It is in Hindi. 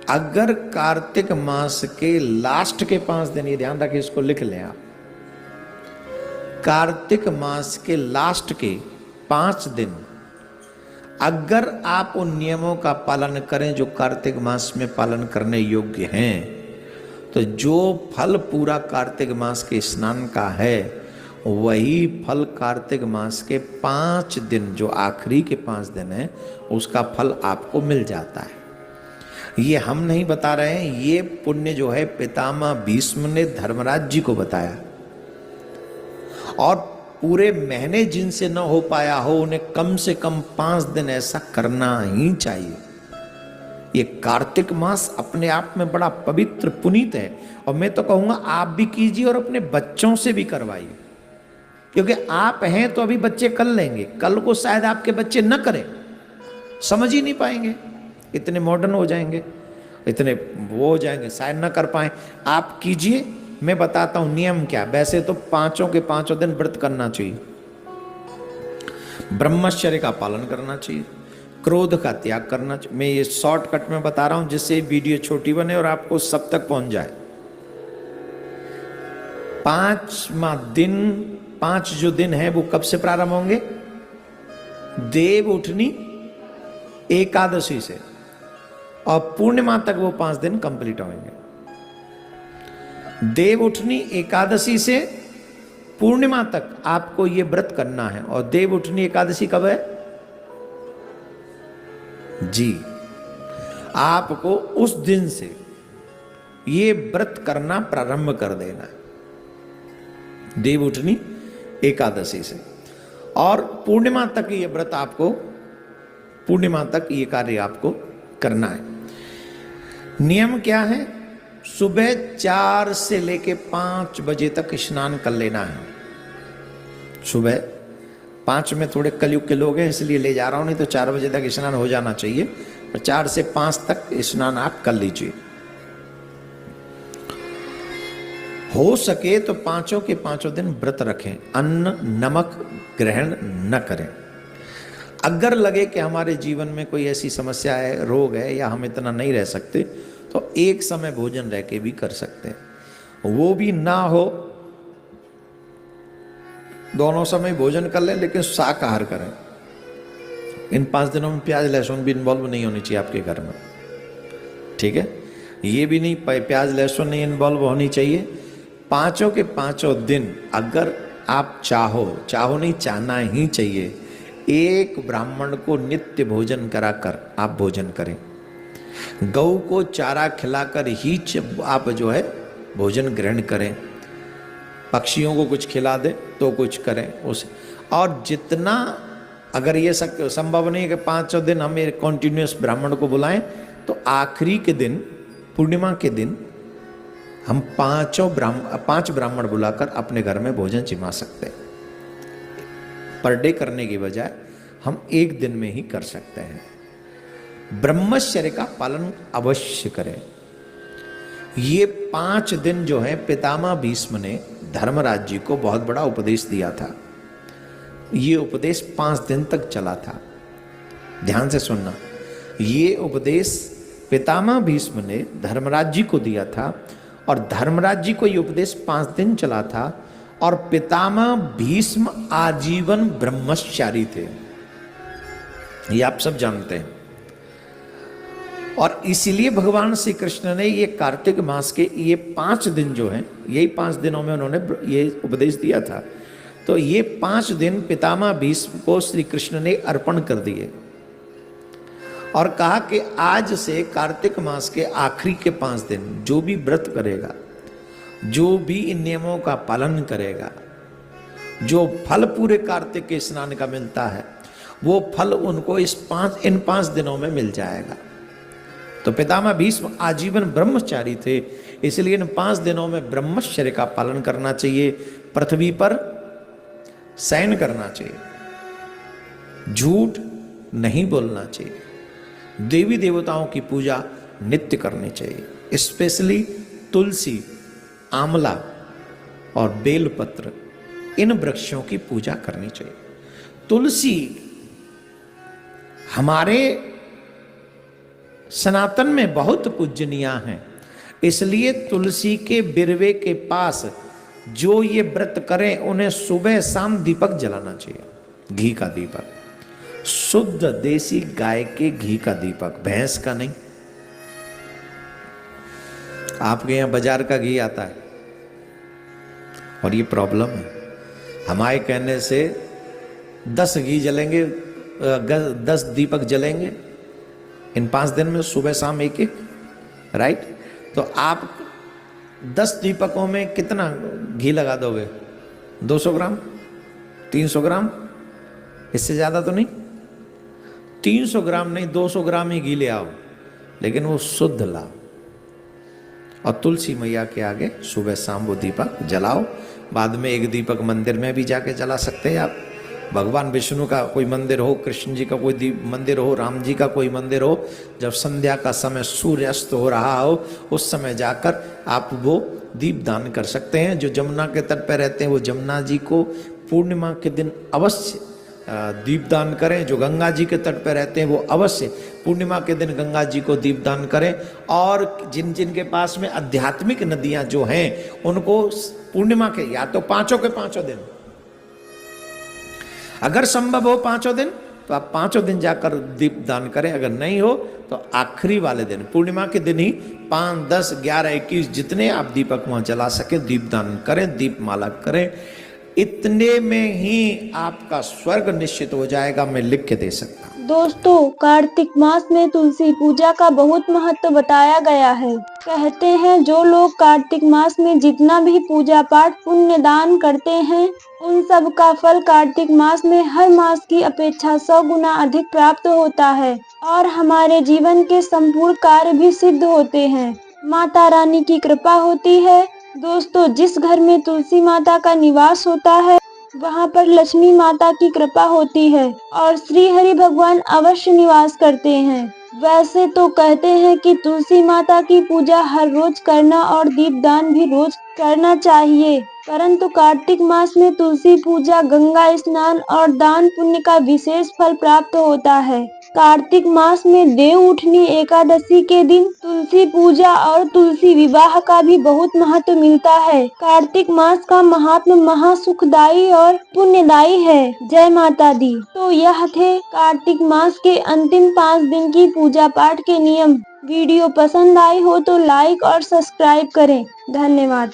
अगर कार्तिक मास के लास्ट के 5 दिन, ये ध्यान रखिए, इसको लिख लें आप, कार्तिक मास के लास्ट के 5 दिन अगर आप उन नियमों का पालन करें जो कार्तिक मास में पालन करने योग्य हैं, तो जो फल पूरा कार्तिक मास के स्नान का है वही फल कार्तिक मास के 5 दिन, जो आखिरी के 5 दिन है, उसका फल आपको मिल जाता है। ये हम नहीं बता रहे हैं, ये पुण्य जो है पितामह भीष्म ने धर्मराज जी को बताया। और पूरे महीने जिनसे न हो पाया हो उन्हें कम से कम 5 दिन ऐसा करना ही चाहिए। ये कार्तिक मास अपने आप में बड़ा पवित्र पुनीत है, और मैं तो कहूंगा आप भी कीजिए और अपने बच्चों से भी करवाइए, क्योंकि आप हैं तो अभी बच्चे कर लेंगे, कल को शायद आपके बच्चे न करें, समझ ही नहीं पाएंगे, इतने मॉडर्न हो जाएंगे, इतने वो हो जाएंगे, शायद न कर पाए। आप कीजिए, मैं बताता हूं नियम क्या। वैसे तो 5 के 5 दिन व्रत करना चाहिए, ब्रह्मचर्य का पालन करना चाहिए, क्रोध का त्याग करना चाहिए। मैं ये शॉर्टकट में बता रहा हूं जिससे वीडियो छोटी बने और आपको सब तक पहुंच जाए। 5वां दिन, 5 जो दिन है वो कब से प्रारंभ होंगे? देव उठनी एकादशी से, और पूर्णिमा तक वो 5 दिन कंप्लीट होंगे। देव उठनी एकादशी से पूर्णिमा तक आपको ये व्रत करना है। और देव उठनी एकादशी कब है जी? आपको उस दिन से ये व्रत करना प्रारंभ कर देना है, देव उठनी एकादशी से। और पूर्णिमा तक ये व्रत आपको, पूर्णिमा तक ये कार्य आपको करना है। नियम क्या है? सुबह 4 से लेके 5 बजे तक स्नान कर लेना है। सुबह 5 में थोड़े कलयुग के लोग हैं इसलिए ले जा रहा हूं, नहीं तो 4 बजे तक स्नान हो जाना चाहिए, पर 4 से 5 तक स्नान आप कर लीजिए। हो सके तो 5 के 5 दिन व्रत रखें, अन्न नमक ग्रहण न करें। अगर लगे कि हमारे जीवन में कोई ऐसी समस्या है, रोग है, या हम इतना नहीं रह सकते, तो एक समय भोजन रह के भी कर सकते हैं। वो भी ना हो, दोनों समय भोजन कर लें, लेकिन शाकाहार करें। इन 5 दिनों में प्याज लहसुन भी इन्वॉल्व नहीं होनी चाहिए आपके घर में, ठीक है? ये भी नहीं, प्याज लहसुन नहीं इन्वॉल्व होनी चाहिए। 5 के 5 दिन अगर आप चाहो नहीं, चाहना ही चाहिए, एक ब्राह्मण को नित्य भोजन कराकर आप भोजन करें। गौ को चारा खिलाकर ही आप जो है भोजन ग्रहण करें। पक्षियों को कुछ खिला दें तो कुछ करें उसे। और जितना, अगर ये संभव नहीं है कि 5 दिन हम कॉन्टिन्यूस ब्राह्मण को बुलाएं, तो आखिरी के दिन, पूर्णिमा के दिन, हम 5 ब्राह्मण बुलाकर अपने घर में भोजन जिमा सकते हैं। पर डे करने की बजाय हम एक दिन में ही कर सकते हैं। ब्रह्मचर्य का पालन अवश्य करें। ये 5 दिन जो है पितामह भीष्म ने धर्मराज जी को बहुत बड़ा उपदेश दिया था। ये उपदेश 5 दिन तक चला था। ध्यान से सुनना, ये उपदेश पितामह भीष्म ने धर्मराज जी को दिया था, और धर्मराज जी को ये उपदेश 5 दिन चला था। और पितामह भीष्म आजीवन ब्रह्मचारी थे, ये आप सब जानते हैं। और इसीलिए भगवान श्री कृष्ण ने ये कार्तिक मास के ये 5 दिन जो हैं, यही 5 दिनों में उन्होंने ये उपदेश दिया था। तो ये 5 दिन पितामह भीष्म को श्री कृष्ण ने अर्पण कर दिए, और कहा कि आज से कार्तिक मास के आखिरी के 5 दिन जो भी व्रत करेगा, जो भी इन नियमों का पालन करेगा, जो फल पूरे कार्तिक के स्नान का मिलता है, वो फल उनको इन 5 दिनों में मिल जाएगा। तो पितामह भीष्म आजीवन ब्रह्मचारी थे, इसलिए इन 5 दिनों में ब्रह्मचर्य का पालन करना चाहिए। पृथ्वी पर शयन करना चाहिए, झूठ नहीं बोलना चाहिए, देवी देवताओं की पूजा नित्य करनी चाहिए। स्पेशली तुलसी, आंवला और बेलपत्र, इन वृक्षों की पूजा करनी चाहिए। तुलसी हमारे सनातन में बहुत पूजनीय हैं, इसलिए तुलसी के बिरवे के पास जो ये व्रत करें उन्हें सुबह शाम दीपक जलाना चाहिए, घी का दीपक, शुद्ध देसी गाय के घी का दीपक, भैंस का नहीं। आपके यहां बाजार का घी आता है और ये प्रॉब्लम है। हमारे कहने से 10 घी जलेंगे, 10 दीपक जलेंगे इन 5 दिन में, सुबह शाम एक एक, राइट। तो आप 10 दीपकों में कितना घी लगा दोगे? 200 ग्राम, 300 ग्राम, इससे ज्यादा तो नहीं। 300 ग्राम नहीं, 200 ग्राम ही घी ले आओ, लेकिन वो शुद्ध लाओ और तुलसी मैया के आगे सुबह शाम वो दीपक जलाओ। बाद में एक दीपक मंदिर में भी जाके जला सकते हैं आप। भगवान विष्णु का कोई मंदिर हो, कृष्ण जी का कोई मंदिर हो, राम जी का कोई मंदिर हो, जब संध्या का समय सूर्यास्त हो रहा हो उस समय जाकर आप वो दीप दान कर सकते हैं। जो जमुना के तट पर रहते हैं वो जमुना जी को पूर्णिमा के दिन अवश्य दीपदान करें। जो गंगा जी के तट पर रहते हैं वो अवश्य पूर्णिमा के दिन गंगा जी को दीपदान करें। और जिन जिन के पास में आध्यात्मिक नदियां जो हैं उनको पूर्णिमा के या तो पांचों के पांचों दिन, अगर संभव हो 5 दिन तो आप 5 दिन जाकर दीपदान करें। अगर नहीं हो तो आखिरी वाले दिन पूर्णिमा के दिन ही 5, 10, 11, 21 जितने आप दीपक वहां जला सके दीपदान करें, दीपमाला करें। इतने में ही आपका स्वर्ग निश्चित हो जाएगा, मैं लिख के दे सकता हूं। दोस्तों, कार्तिक मास में तुलसी पूजा का बहुत महत्व बताया गया है। कहते हैं जो लोग कार्तिक मास में जितना भी पूजा पाठ पुण्य दान करते हैं उन सब का फल कार्तिक मास में हर मास की अपेक्षा 100 गुना अधिक प्राप्त होता है और हमारे जीवन के संपूर्ण कार्य भी सिद्ध होते हैं। माता रानी की कृपा होती है। दोस्तों, जिस घर में तुलसी माता का निवास होता है वहाँ पर लक्ष्मी माता की कृपा होती है और श्री हरि भगवान अवश्य निवास करते हैं। वैसे तो कहते हैं कि तुलसी माता की पूजा हर रोज करना और दीपदान भी रोज करना चाहिए, परंतु कार्तिक मास में तुलसी पूजा, गंगा स्नान और दान पुण्य का विशेष फल प्राप्त होता है। कार्तिक मास में देव उठनी एकादशी के दिन तुलसी पूजा और तुलसी विवाह का भी बहुत महत्व मिलता है। कार्तिक मास का महात्म महासुखदायी और पुण्यदायी है। जय माता दी। तो यह थे कार्तिक मास के अंतिम 5 दिन की पूजा पाठ के नियम। वीडियो पसंद आई हो तो लाइक और सब्सक्राइब करें। धन्यवाद।